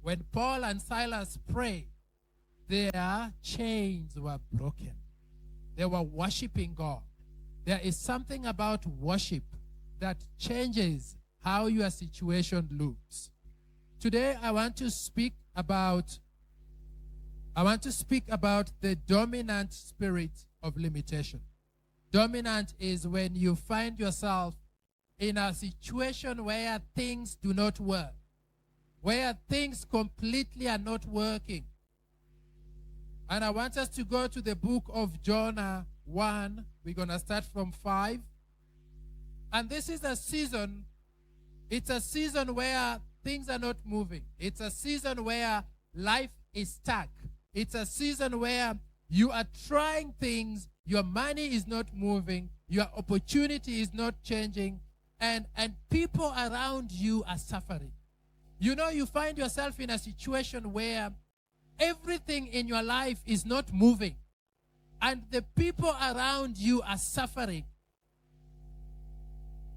When Paul and Silas prayed, their chains were broken. They were worshiping God. There is something about worship that changes how your situation looks. Today I want to speak about the dominant spirit of limitation. Dominant is when you find yourself in a situation where things do not work, where things completely are not working. And I want us to go to the book of Jonah 1. We're going to start from 5. And this is a season, it's a season where things are not moving. It's a season where life is stuck. It's a season where you are trying things, your money is not moving, your opportunity is not changing, and people around you are suffering. You know, you find yourself in a situation where everything in your life is not moving, and the people around you are suffering.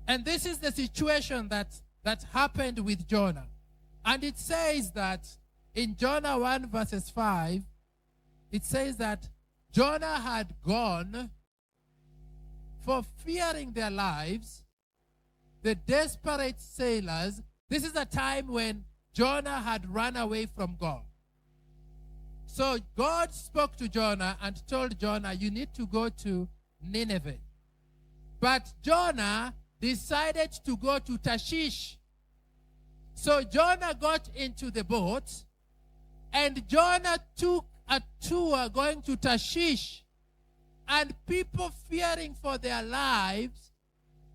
And this is the situation that happened with Jonah. And it says that in Jonah 1 verses 5, it says that Jonah had gone for fearing their lives. The desperate sailors, this is a time when Jonah had run away from God. So God spoke to Jonah and told Jonah, you need to go to Nineveh. But Jonah decided to go to Tarshish. So Jonah got into the boat, and Jonah took a tour going to Tarshish. And people fearing for their lives,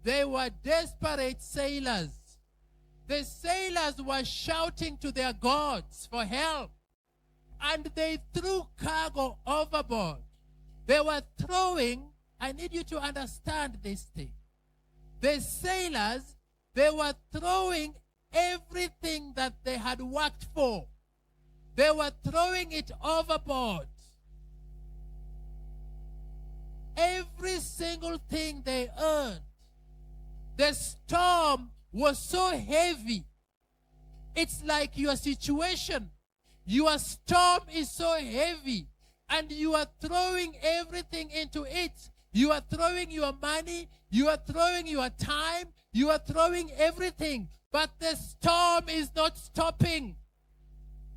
they were desperate sailors. The sailors were shouting to their gods for help. And they threw cargo overboard. They were throwing, I need you to understand this thing. The sailors, they were throwing everything that they had worked for. They were throwing it overboard. Every single thing they earned. The storm was so heavy. It's like your situation. Your storm is so heavy, and you are throwing everything into it. You are throwing your money, you are throwing your time, you are throwing everything, but the storm is not stopping.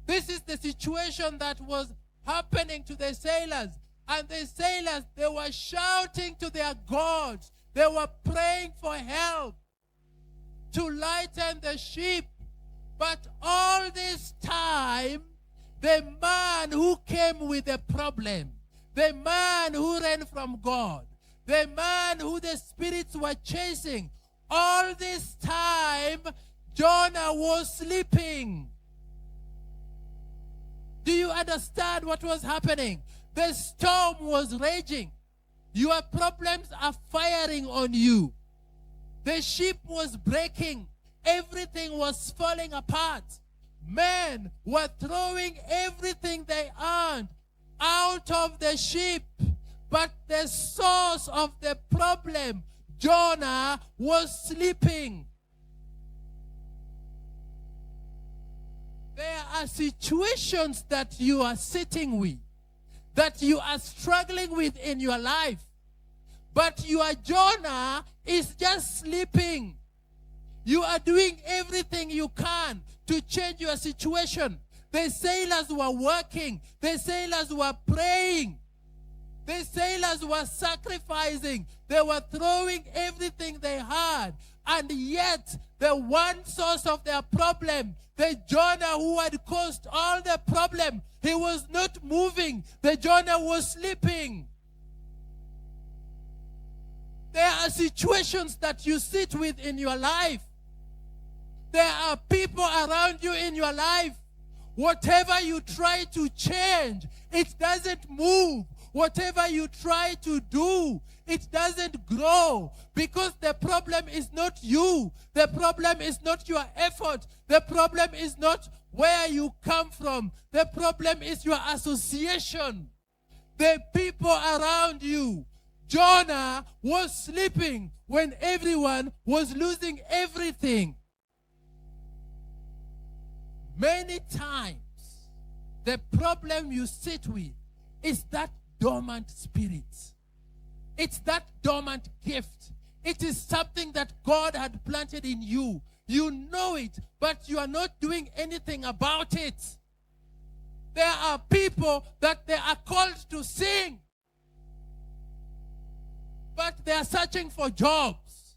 This is the situation that was happening to the sailors. And the sailors, they were shouting to their gods. They were praying for help to lighten the ship. But all this time, the man who came with the problem, the man who ran from God, the man who the spirits were chasing, all this time, Jonah was sleeping. Do you understand what was happening? The storm was raging. Your problems are firing on you. The ship was breaking. Everything was falling apart. Men were throwing everything they earned out of the ship. But the source of the problem, Jonah, was sleeping. There are situations that you are sitting with, that you are struggling with in your life. But your Jonah is just sleeping. You are doing everything you can to change your situation. The sailors were working. The sailors were praying. The sailors were sacrificing. They were throwing everything they had. And yet, the one source of their problem, the Jonah who had caused all the problem, he was not moving. The Jonah was sleeping. There are situations that you sit with in your life. There are people around you in your life. Whatever you try to change, it doesn't move. Whatever you try to do, it doesn't grow, because the problem is not you. The problem is not your effort. The problem is not where you come from. The problem is your association. The people around you. Jonah was sleeping when everyone was losing everything. Many times, the problem you sit with is that dormant spirit. It's that dormant gift. It is something that God had planted in you. You know it, but you are not doing anything about it. There are people that they are called to sing, but they are searching for jobs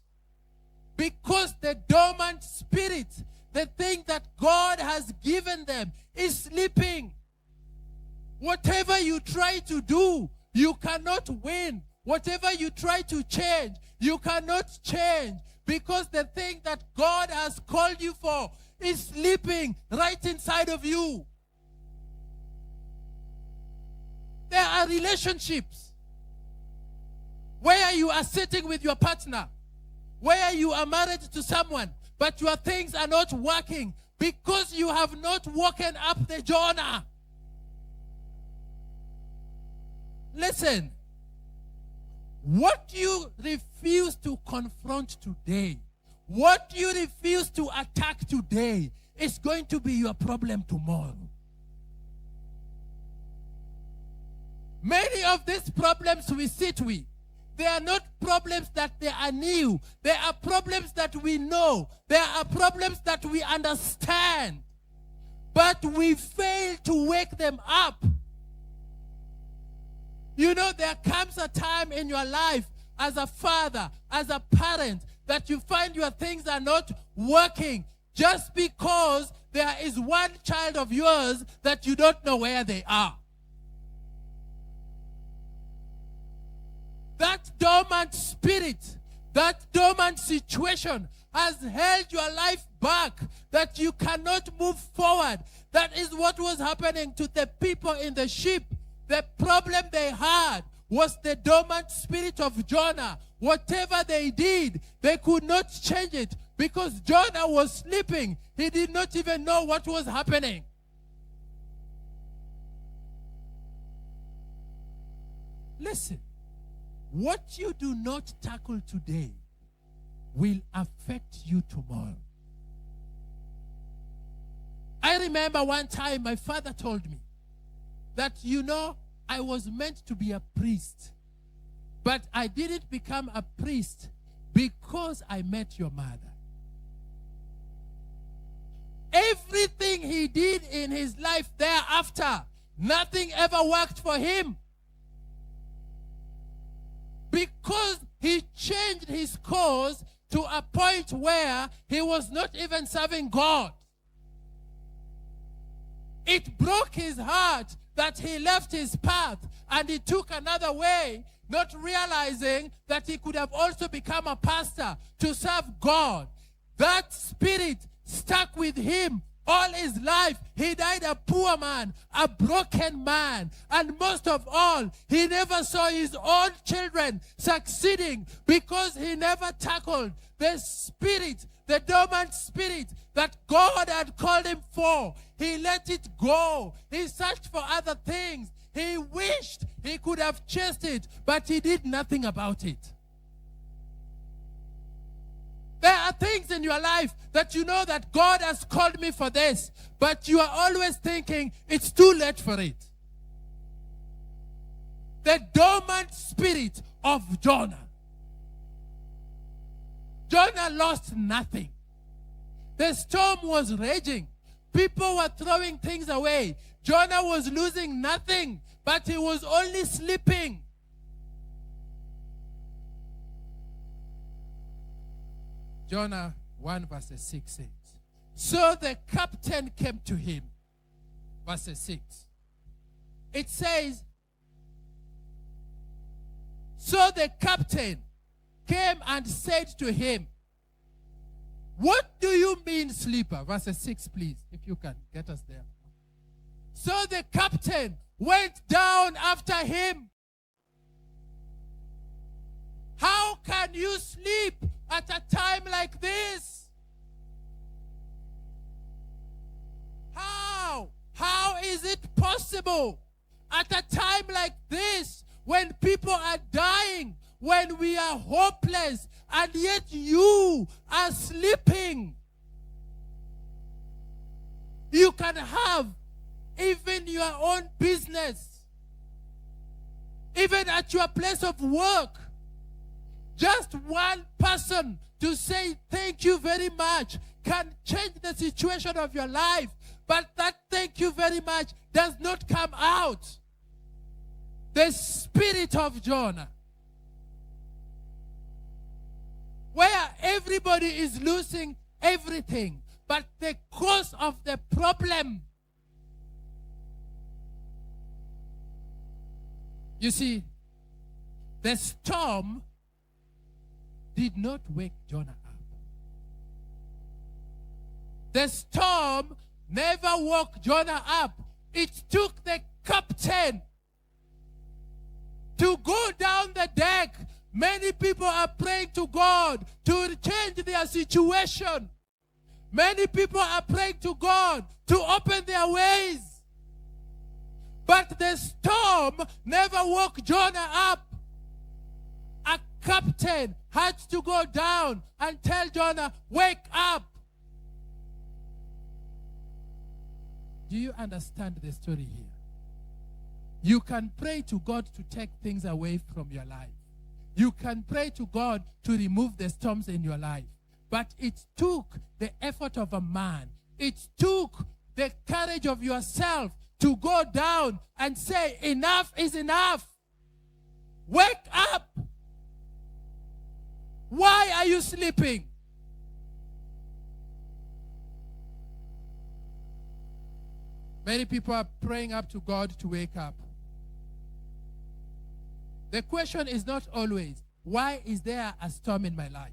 because the dormant spirit, the thing that God has given them, is sleeping. Whatever you try to do, you cannot win. Whatever you try to change, you cannot change, because the thing that God has called you for is sleeping right inside of you. There are relationships where you are sitting with your partner, where you are married to someone, but your things are not working because you have not woken up the Jonah. Listen, what you refuse to confront today, what you refuse to attack today, is going to be your problem tomorrow. Many of these problems we sit with, they are not problems that they are new. They are problems that we know. They are problems that we understand. But we fail to wake them up. You know, there comes a time in your life as a father, as a parent, that you find your things are not working just because there is one child of yours that you don't know where they are. That dormant spirit, that dormant situation has held your life back, that you cannot move forward. That is what was happening to the people in the ship. The problem they had was the dormant spirit of Jonah. Whatever they did, they could not change it because Jonah was sleeping. He did not even know what was happening. Listen, what you do not tackle today will affect you tomorrow. I remember one time my father told me that, you know, I was meant to be a priest, but I didn't become a priest because I met your mother. Everything he did in his life thereafter, nothing ever worked for him, because he changed his course to a point where he was not even serving God. It broke his heart that he left his path and he took another way, not realizing that he could have also become a pastor to serve God. That spirit stuck with him all his life. He died a poor man, a broken man. And most of all, he never saw his own children succeeding because he never tackled the spirit, the dormant spirit that God had called him for. He let it go. He searched for other things. He wished he could have chased it, but he did nothing about it. There are things in your life that you know that God has called me for this, but you are always thinking it's too late for it. The dormant spirit of Jonah. Jonah lost nothing. The storm was raging. People were throwing things away. Jonah was losing nothing, but he was only sleeping. Jonah 1 verse 6 says, so the captain came to him. Verse 6. It says, so the captain came and said to him, what do you mean, sleeper? Verse 6, please, if you can get us there. So the captain went down after him. How can you sleep at a time like this? How is it possible at a time like this, when people are dying, when we are hopeless, and yet you are sleeping? You can have even your own business, even at your place of work. Just one person to say thank you very much can change the situation of your life. But that thank you very much does not come out. The spirit of Jonah, where everybody is losing everything, but the cause of the problem. You see, the storm did not wake Jonah up. The storm never woke Jonah up. It took the captain to go down the deck. Many people are praying to God to change their situation. Many people are praying to God to open their ways. But the storm never woke Jonah up. A captain had to go down and tell Jonah, wake up. Do you understand the story here? You can pray to God to take things away from your life. You can pray to God to remove the storms in your life. But it took the effort of a man. It took the courage of yourself to go down and say, enough is enough. Wake up. Why are you sleeping? Many people are praying up to God to wake up. The question is not always, why is there a storm in my life?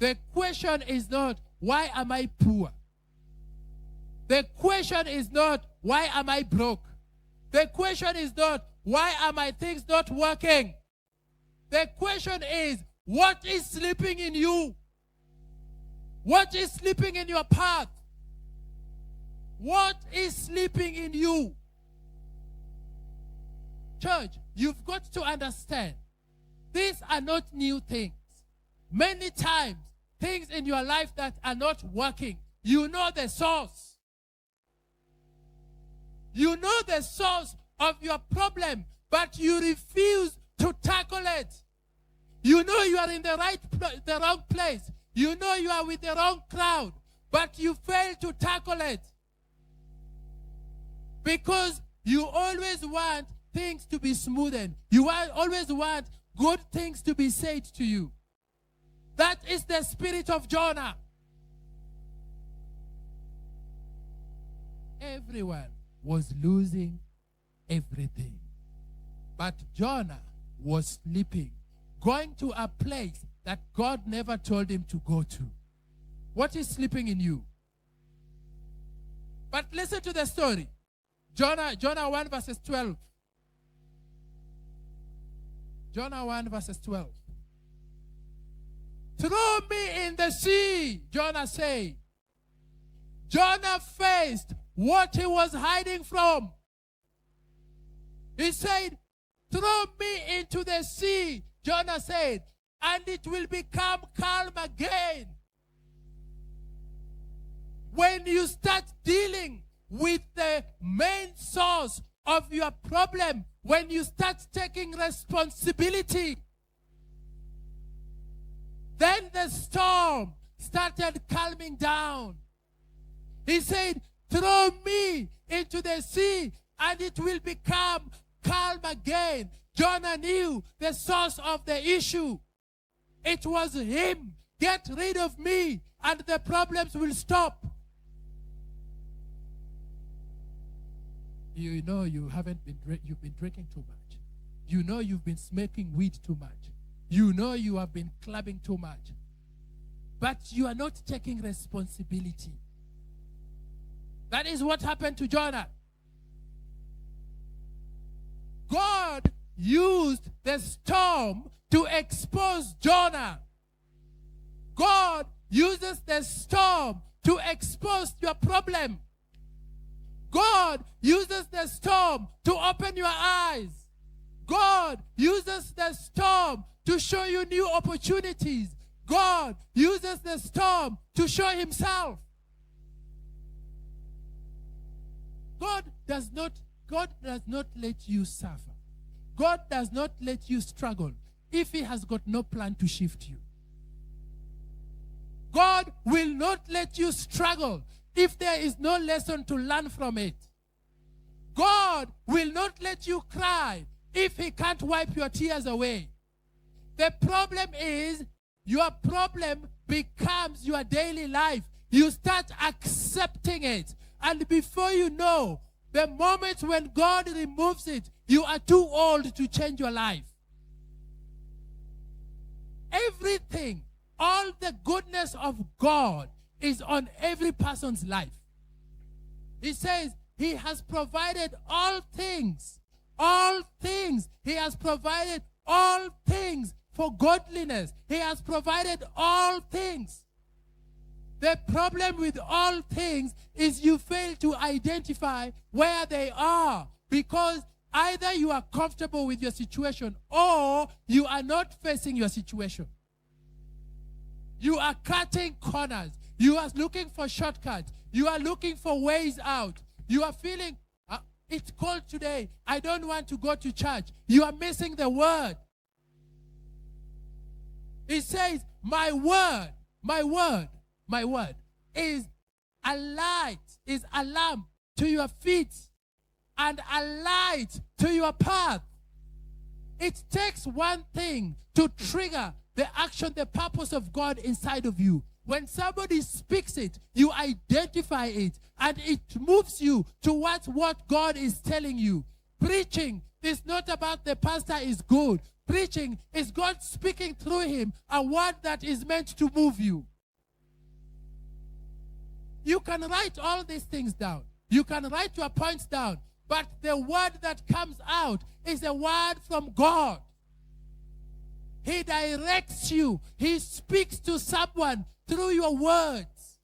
The question is not, why am I poor? The question is not, why am I broke? The question is not, why are my things not working? The question is, what is sleeping in you? What is sleeping in your path? What is sleeping in you? Church, you've got to understand, these are not new things. Many times, things in your life that are not working, you know the source. You know the source of your problem, but you refuse to tackle it. You know you are in the wrong place. You know you are with the wrong crowd, but you fail to tackle it. Because you always want things to be smoothened. You always want good things to be said to you. That is the spirit of Jonah. Everyone was losing everything. But Jonah was sleeping, going to a place that God never told him to go to. What is sleeping in you? But listen to the story. Jonah 1 verses 12. Jonah 1 verses 12. Throw me in the sea, Jonah said. Jonah faced what he was hiding from. He said, throw me into the sea, Jonah said, and it will become calm again. When you start dealing with the main source of your problem, when you start taking responsibility, then the storm started calming down. He said, throw me into the sea and it will become calm again. Jonah knew the source of the issue. It was him. Get rid of me and the problems will stop. You know you've been drinking too much. You know you've been smoking weed too much. You know you have been clubbing too much. But you are not taking responsibility. That is what happened to Jonah. God used the storm to expose Jonah. God uses the storm to expose your problem. God uses the storm to open your eyes. God uses the storm to show you new opportunities. God uses the storm to show himself. God does not let you suffer. God does not let you struggle if he has got no plan to shift you. God will not let you struggle if there is no lesson to learn from it. God will not let you cry if he can't wipe your tears away. The problem is, your problem becomes your daily life. You start accepting it. And before you know, the moment when God removes it, you are too old to change your life. Everything, all the goodness of God is on every person's life. He says he has provided all things. All things. He has provided all things for godliness. He has provided all things. The problem with all things is you fail to identify where they are, because either you are comfortable with your situation or you are not facing your situation. You are cutting corners. You are looking for shortcuts. You are looking for ways out. You are feeling, it's cold today. I don't want to go to church. You are missing the word. It says, my word is a light, is a lamp to your feet and a light to your path. It takes one thing to trigger the action, the purpose of God inside of you. When somebody speaks it, you identify it, and it moves you towards what God is telling you. Preaching is not about the pastor is good. Preaching is God speaking through him a word that is meant to move you. You can write all these things down. You can write your points down. But the word that comes out is a word from God. He directs you. He speaks to someone through your words.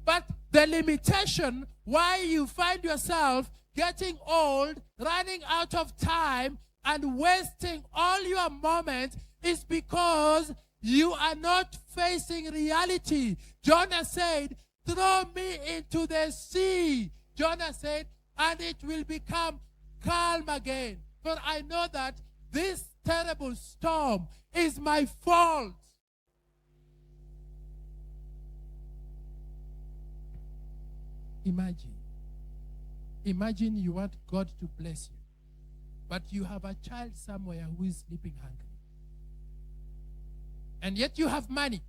But the limitation why you find yourself getting old, running out of time, and wasting all your moments is because you are not facing reality. Jonah said, throw me into the sea. Jonah said, and it will become calm again. For I know that this terrible storm is my fault. Imagine you want God to bless you, but you have a child somewhere who is sleeping hungry. And yet you have money.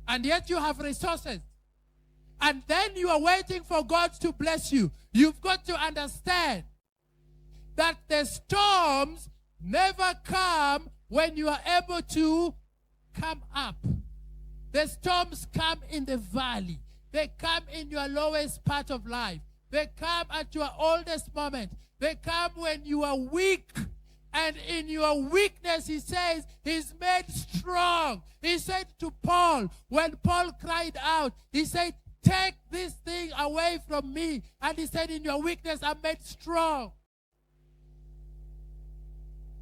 And yet you have resources. And then you are waiting for God to bless you. You've got to understand that the storms never come when you are able to come up. The storms come in the valley. They come in your lowest part of life. They come at your oldest moment. They come when you are weak. And in your weakness, he says, he's made strong. He said to Paul, when Paul cried out, he said, take this thing away from me. And he said, in your weakness, I'm made strong.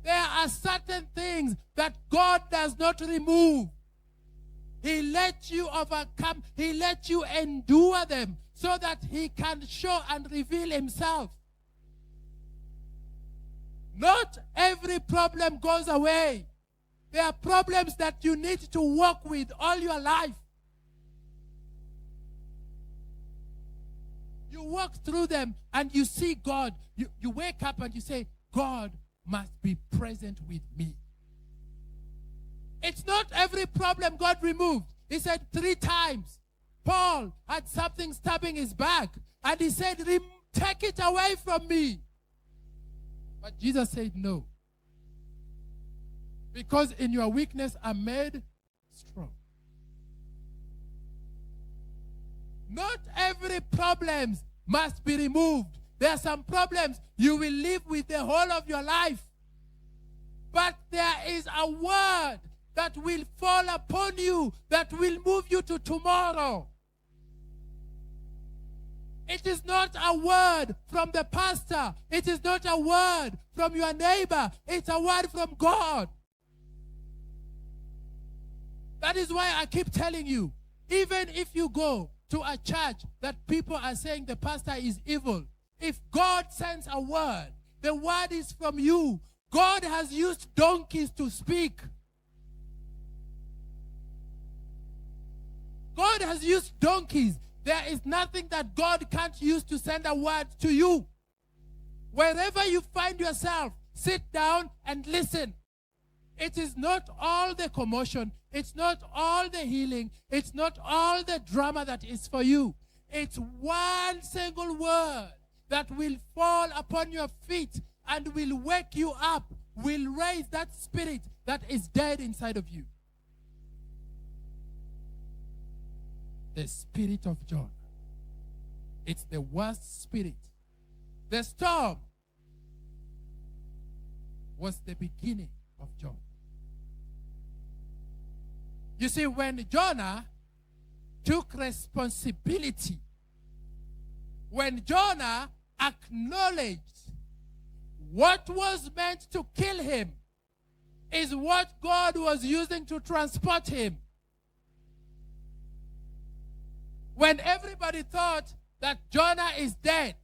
There are certain things that God does not remove. He lets you overcome. He lets you endure them so that he can show and reveal himself. Not every problem goes away. There are problems that you need to work with all your life. You walk through them and you see God. You wake up and you say, God must be present with me. It's not every problem God removed. He said 3 times. Paul had something stabbing his back. And he said, take it away from me. But Jesus said no. Because in your weakness I'm made strong. Not every problem must be removed. There are some problems you will live with the whole of your life. But there is a word that will fall upon you, that will move you to tomorrow. It is not a word from the pastor. It is not a word from your neighbor. It's a word from God. That is why I keep telling you, even if you go to a church that people are saying the pastor is evil. If God sends a word, the word is from you. God has used donkeys to speak. God has used donkeys. There is nothing that God can't use to send a word to you. Wherever you find yourself, sit down and listen. It is not all the commotion. It's not all the healing. It's not all the drama that is for you. It's one single word that will fall upon your feet and will wake you up, will raise that spirit that is dead inside of you. The spirit of Jonah. It's the worst spirit. The storm was the beginning of Jonah. You see, when Jonah took responsibility, when Jonah acknowledged what was meant to kill him is what God was using to transport him. When everybody thought that Jonah is dead,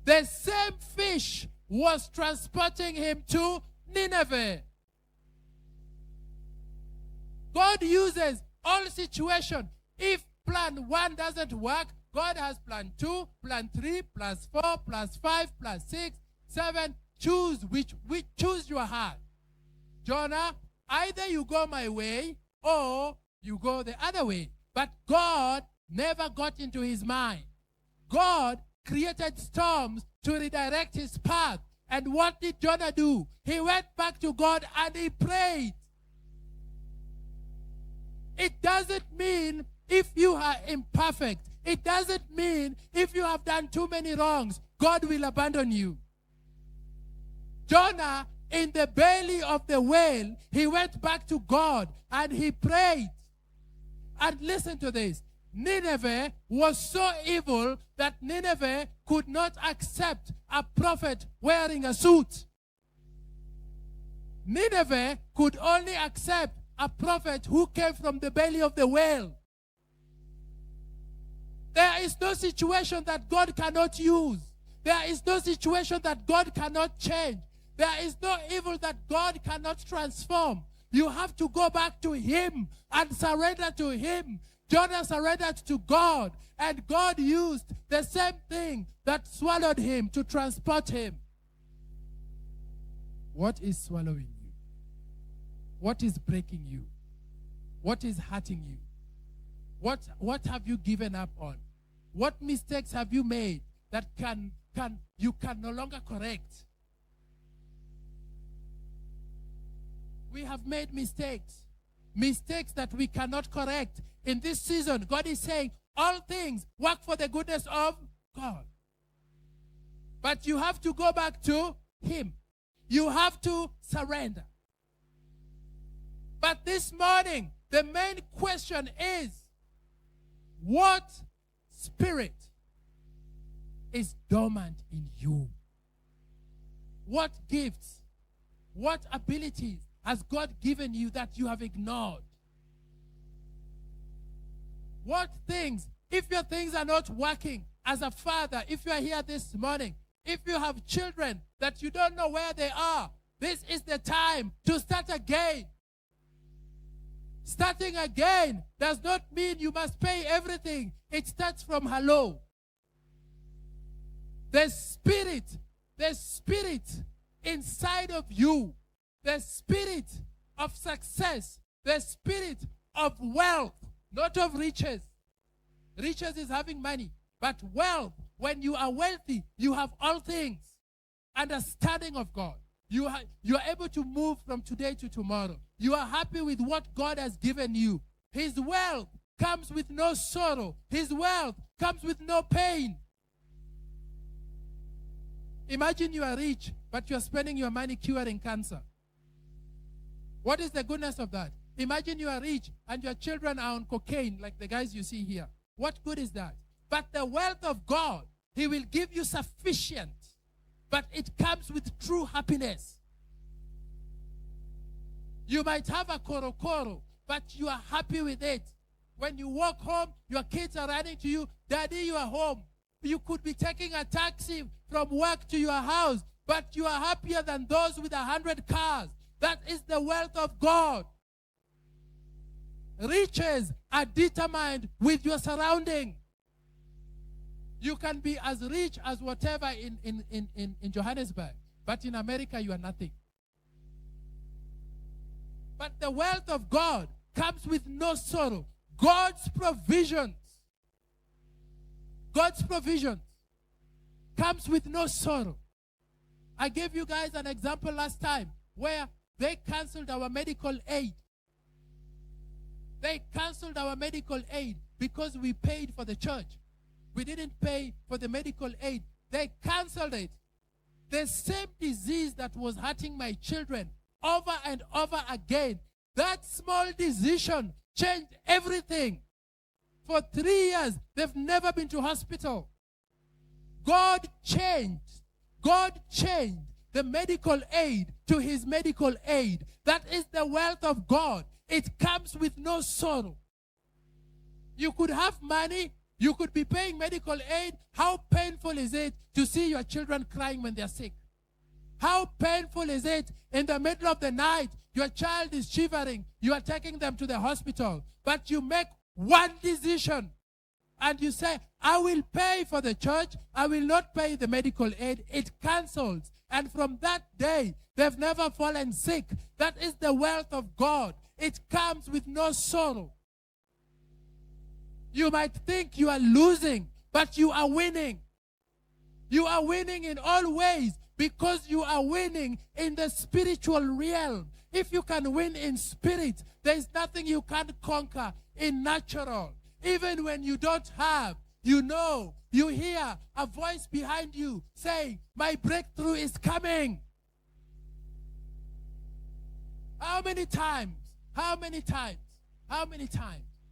the same fish was transporting him to Nineveh. God uses all situations. If plan 1 doesn't work, God has plan 2, plan 3, plus 4, plus 5, plus 6, 7. Choose which choose your heart. Jonah, either you go my way or you go the other way. But God never got into his mind. God created storms to redirect his path. And what did Jonah do? He went back to God and he prayed. It doesn't mean if you are imperfect. It doesn't mean if you have done too many wrongs, God will abandon you. Jonah, in the belly of the whale, he went back to God and he prayed. And listen to this. Nineveh was so evil that Nineveh could not accept a prophet wearing a suit. Nineveh could only accept a prophet who came from the belly of the whale. There is no situation that God cannot use. There is no situation that God cannot change. There is no evil that God cannot transform. You have to go back to him and surrender to him. Jonah surrendered to God, and God used the same thing that swallowed him to transport him. What is swallowing you? What is breaking you? What is hurting you? What have you given up on? What mistakes have you made that you can no longer correct? We have made mistakes that we cannot correct. In this season, God is saying, all things work for the goodness of God. But you have to go back to him. You have to surrender. But this morning, the main question is, what spirit is dormant in you? What gifts, what abilities has God given you that you have ignored? What things, if your things are not working as a father, if you are here this morning, if you have children that you don't know where they are, this is the time to start again. Starting again does not mean you must pay everything. It starts from hello. The spirit inside of you, the spirit of success, the spirit of wealth, not of riches. Riches is having money, but wealth, when you are wealthy, you have all things. Understanding of God. You are able to move from today to tomorrow. You are happy with what God has given you. His wealth comes with no sorrow. His wealth comes with no pain. Imagine you are rich, but you are spending your money curing cancer. What is the goodness of that? Imagine you are rich and your children are on cocaine like the guys you see here. What good is that? But the wealth of God, he will give you sufficient. But it comes with true happiness. You might have a korokoro, but you are happy with it. When you walk home, your kids are running to you. Daddy, you are home. You could be taking a taxi from work to your house, but you are happier than those with 100 cars. That is the wealth of God. Riches are determined with your surrounding. You can be as rich as whatever in Johannesburg, but in America you are nothing. But the wealth of God comes with no sorrow. God's provisions comes with no sorrow. I gave you guys an example last time where they canceled our medical aid. They canceled our medical aid because we paid for the church. We didn't pay for the medical aid. They canceled it. The same disease that was hurting my children over and over again, that small decision changed everything. For 3 years, they've never been to hospital. God changed the medical aid to his medical aid. That is the wealth of God. It comes with no sorrow. You could have money. You could be paying medical aid. How painful is it to see your children crying when they're sick? How painful is it in the middle of the night, your child is shivering, you are taking them to the hospital, but you make one decision and you say, I will pay for the church, I will not pay the medical aid. It cancels. And from that day, they've never fallen sick. That is the wealth of God. It comes with no sorrow. You might think you are losing, but you are winning. You are winning in all ways because you are winning in the spiritual realm. If you can win in spirit, there is nothing you can't conquer in natural. Even when you don't have, you know, you hear a voice behind you saying, my breakthrough is coming. How many times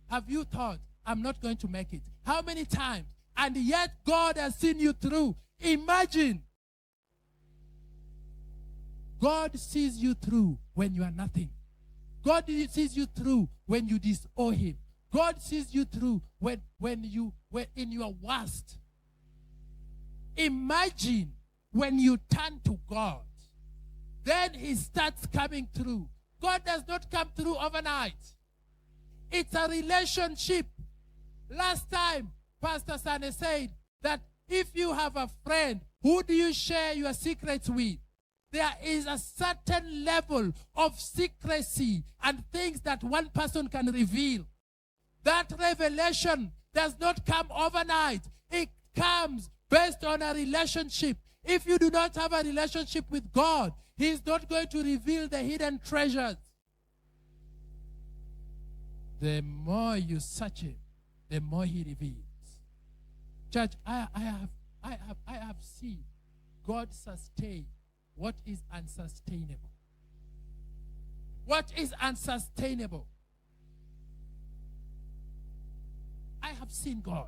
have you thought, I'm not going to make it? How many times? And yet God has seen you through. Imagine. God sees you through when you are nothing. God sees you through when you disown him. God sees you through when in your worst. Imagine when you turn to God. Then he starts coming through. God does not come through overnight. It's a relationship. Last time, Pastor Sane said that if you have a friend, who do you share your secrets with? There is a certain level of secrecy and things that one person can reveal. That revelation does not come overnight. It comes based on a relationship. If you do not have a relationship with God, he is not going to reveal the hidden treasures. The more you search him, the more he reveals. Church, I have seen God sustain what is unsustainable. What is unsustainable? I have seen God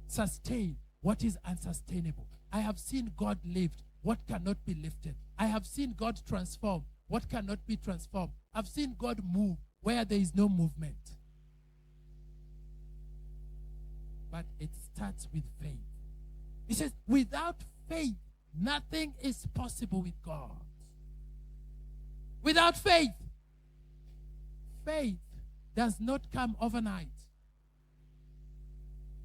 sustain what is unsustainable. I have seen God lift what cannot be lifted. I have seen God transform what cannot be transformed. I've seen God move where there is no movement. But it starts with faith. He says, without faith, nothing is possible with God. Without faith, faith does not come overnight.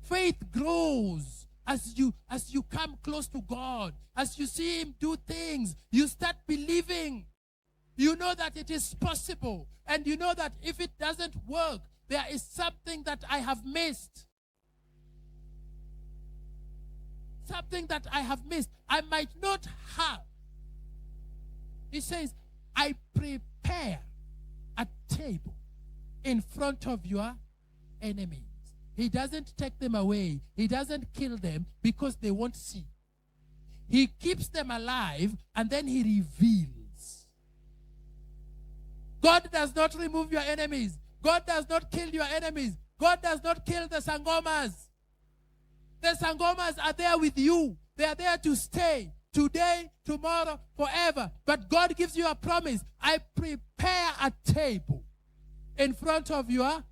Faith grows as you come close to God. As you see him do things, you start believing. You know that it is possible. And you know that if it doesn't work, there is something that I have missed. Something that I have missed. I might not have. He says, I prepare a table in front of your enemies. He doesn't take them away. He doesn't kill them because they won't see. He keeps them alive and then he reveals. God does not remove your enemies. God does not kill your enemies. God does not kill the sangomas. The sangomas are there with you. They are there to stay today, tomorrow, forever. But God gives you a promise. I prepare a table in front of your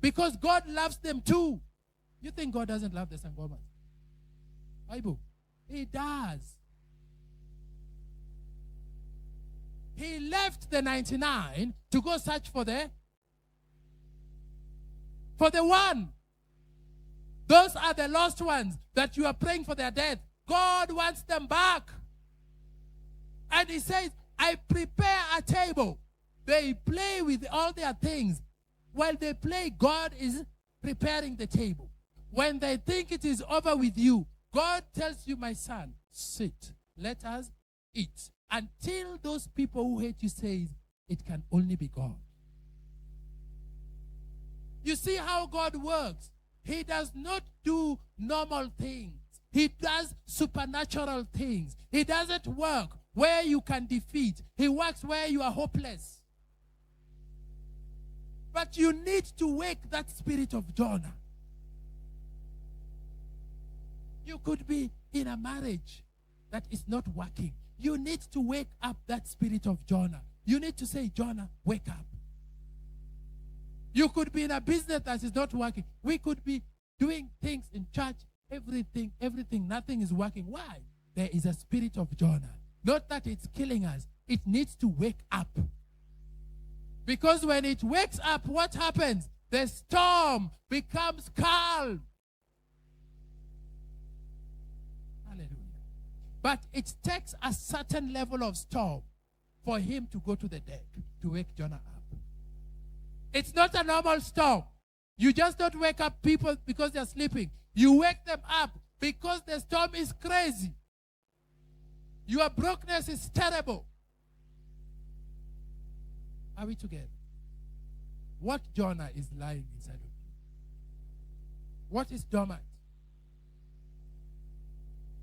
because God loves them too. You think God doesn't love the Sangomas? Bible. He does. He left the 99 to go search for the one. Those are the lost ones that you are praying for their death. God wants them back. And he says, I prepare a table. They play with all their things. While they play, God is preparing the table. When they think it is over with you, God tells you, my son, sit. Let us eat. Until those people who hate you say, it can only be God. You see how God works. He does not do normal things. He does supernatural things. He doesn't work where you can defeat. He works where you are hopeless. But you need to wake that spirit of Jonah. You could be in a marriage that is not working. You need to wake up that spirit of Jonah. You need to say, Jonah, wake up. You could be in a business that is not working. We could be doing things in church, everything, nothing is working. Why? There is a spirit of Jonah. Not that it's killing us. It needs to wake up. Because when it wakes up, what happens? The storm becomes calm. Hallelujah. But it takes a certain level of storm for him to go to the deck, to wake Jonah up. It's not a normal storm. You just don't wake up people because they're sleeping. You wake them up because the storm is crazy. Your brokenness is terrible. Are we together? What Jonah is lying inside of you? What is dormant?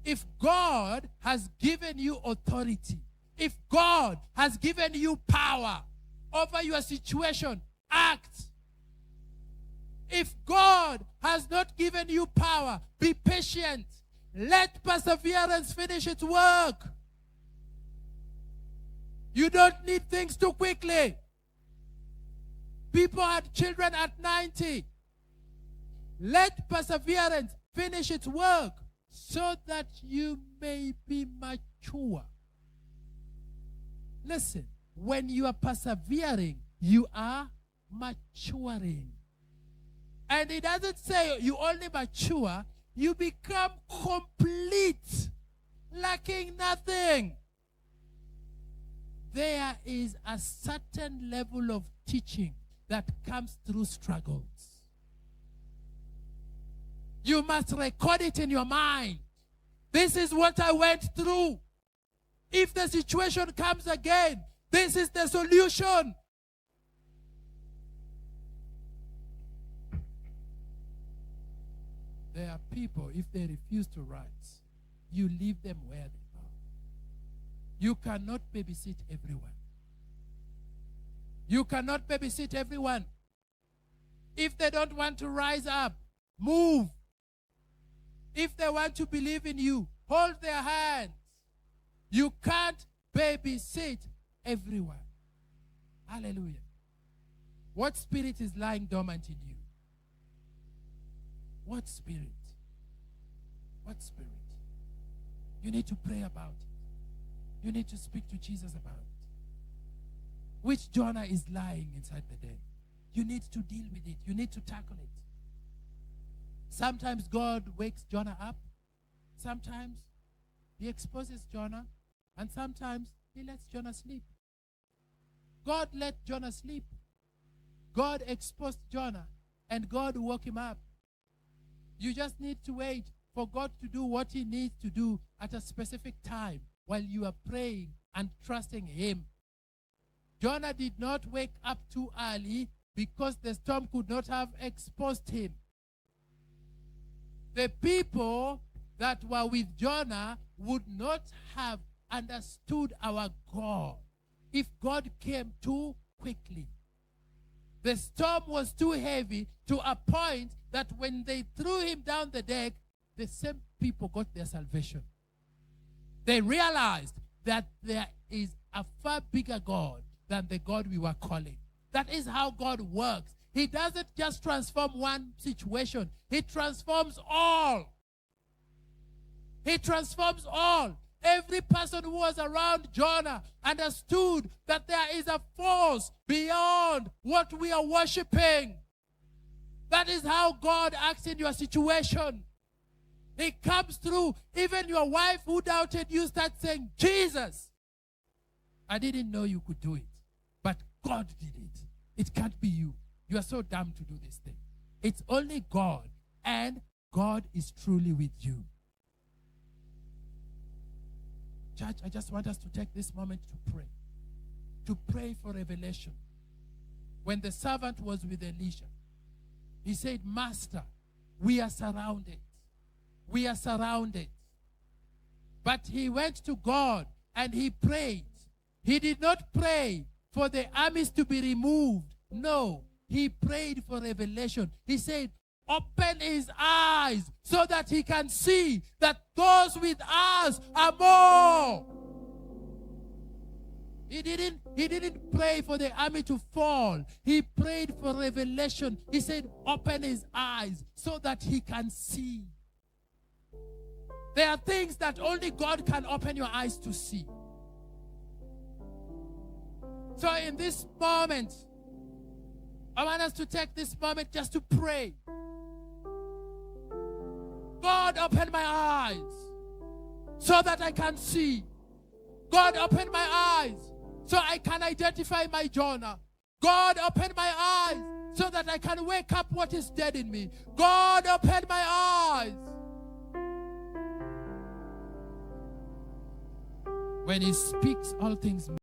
If God has given you authority, if God has given you power over your situation, act. If God has not given you power, be patient. Let perseverance finish its work. You don't need things too quickly. People had children at 90. Let perseverance finish its work so that you may be mature. Listen, when you are persevering, you are maturing. And it doesn't say you only mature, you become complete, lacking nothing. There is a certain level of teaching that comes through struggles. You must record it in your mind. This is what I went through. If the situation comes again, this is the solution. There are people, if they refuse to rise, you leave them where they are. You cannot babysit everyone. You cannot babysit everyone. If they don't want to rise up, move. If they want to believe in you, hold their hands. You can't babysit everyone. Hallelujah. What spirit is lying dormant in you? What spirit? What spirit? You need to pray about it. You need to speak to Jesus about it. Which Jonah is lying inside the den? You need to deal with it. You need to tackle it. Sometimes God wakes Jonah up. Sometimes he exposes Jonah. And sometimes he lets Jonah sleep. God let Jonah sleep. God exposed Jonah. And God woke him up. You just need to wait for God to do what he needs to do at a specific time while you are praying and trusting him. Jonah did not wake up too early because the storm could not have exposed him. The people that were with Jonah would not have understood our God if God came too quickly. The storm was too heavy to a point that when they threw him down the deck, the same people got their salvation. They realized that there is a far bigger God than the God we were calling. That is how God works. He doesn't just transform one situation. He transforms all. He transforms all. Every person who was around Jonah understood that there is a force beyond what we are worshiping. That is how God acts in your situation. He comes through. Even your wife who doubted you start saying, Jesus, I didn't know you could do it. But God did it. It can't be you. You are so dumb to do this thing. It's only God. And God is truly with you. Church, I just want us to take this moment to pray. To pray for revelation. When the servant was with Elisha, he said, Master, we are surrounded. We are surrounded. But he went to God and he prayed. He did not pray for the armies to be removed. No, he prayed for revelation. He said, open his eyes so that he can see that those with us are more. He didn't pray for the army to fall. He prayed for revelation. He said, open his eyes so that he can see. There are things that only God can open your eyes to see. So in this moment, I want us to take this moment just to pray. God, open my eyes so that I can see. God, open my eyes so I can identify my Jonah. God, open my eyes so that I can wake up what is dead in me. God, open my eyes. When he speaks, all things